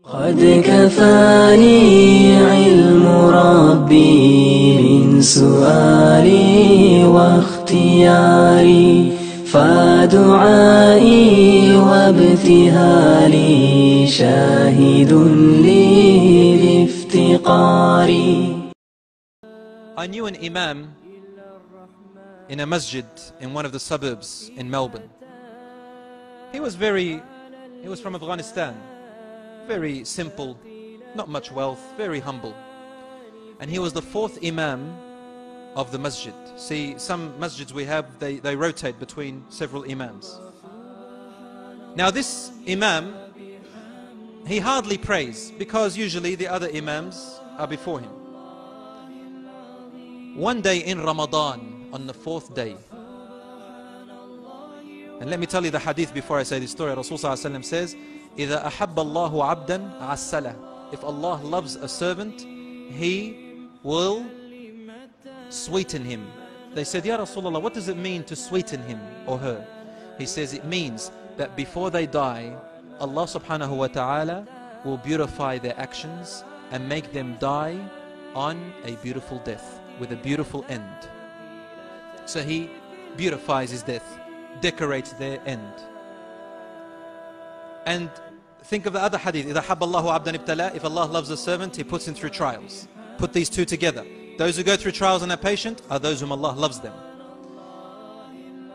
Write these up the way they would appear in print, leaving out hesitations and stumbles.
قد كفاني علم ربي من سؤالي واختياري فدعائي وابتهالي شاهد لي بافتقاري. I knew an Imam in a masjid in one of the suburbs in Melbourne. He was from Afghanistan, very simple, not much wealth, very humble. And he was the fourth Imam of the masjid. See, some masjids we have, they rotate between several Imams. Now this Imam, he hardly prays because usually the other Imams are before him. One day in Ramadan, on the fourth day, and let me tell you the hadith before I say this story. Rasulullah ﷺ says, إِذَا أَحَبَّ اللَّهُ عَبْدًا عَسَّلَهُ. If Allah loves a servant, He will sweeten him. They said, Ya Rasulullah, what does it mean to sweeten him or her? He says it means that before they die, Allah subhanahu wa ta'ala will beautify their actions and make them die on a beautiful death, with a beautiful end. So He beautifies his death, decorates their end. And think of the other hadith, إِذَا حَبَّ اللَّهُ عَبْدًا ابْتَلَىٰ. If Allah loves a servant, He puts him through trials. Put these two together. Those who go through trials and are patient are those whom Allah loves them.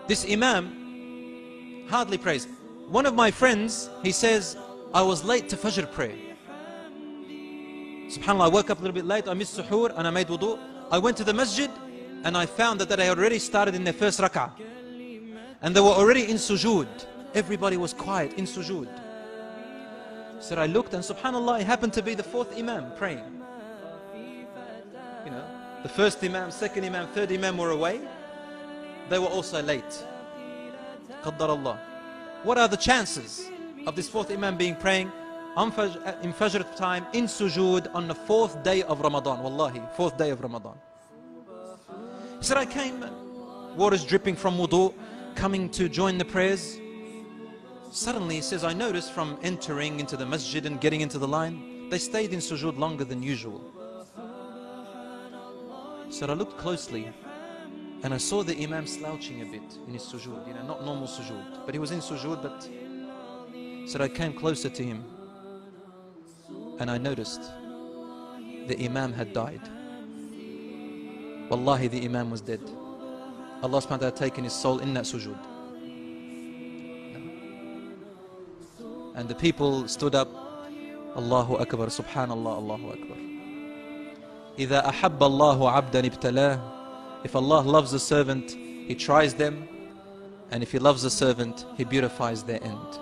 This Imam hardly prays. One of my friends, he says, I was late to Fajr prayer. SubhanAllah, I woke up a little bit late, I missed suhoor and I made wudu. I went to the masjid and I found that they had already started in their first rak'ah. And they were already in sujood. Everybody was quiet in sujood. So I looked and SubhanAllah, it happened to be the fourth Imam praying. You know, the first Imam, second Imam, third Imam were away. They were also late. Qaddar Allah. What are the chances of this fourth Imam being praying in Fajr time, in sujood, on the fourth day of Ramadan? Wallahi, fourth day of Ramadan. He said, I came, water's dripping from wudu, coming to join the prayers. Suddenly, he says, I noticed from entering into the masjid and getting into the line, they stayed in sujood longer than usual. So I looked closely and I saw the Imam slouching a bit in his sujood, you know, not normal sujood, but he was in sujood. But so I came closer to him and I noticed the Imam had died. Wallahi, the Imam was dead. Allah subhanahu wa ta'ala had taken his soul in that sujood. And the people stood up, Allahu Akbar, Subhanallah, Allahu Akbar. إِذَا أَحَبَّ اللَّهُ عَبْدًا ابْتَلَاهُ. If Allah loves a servant, He tries them. And if He loves a servant, He beautifies their end.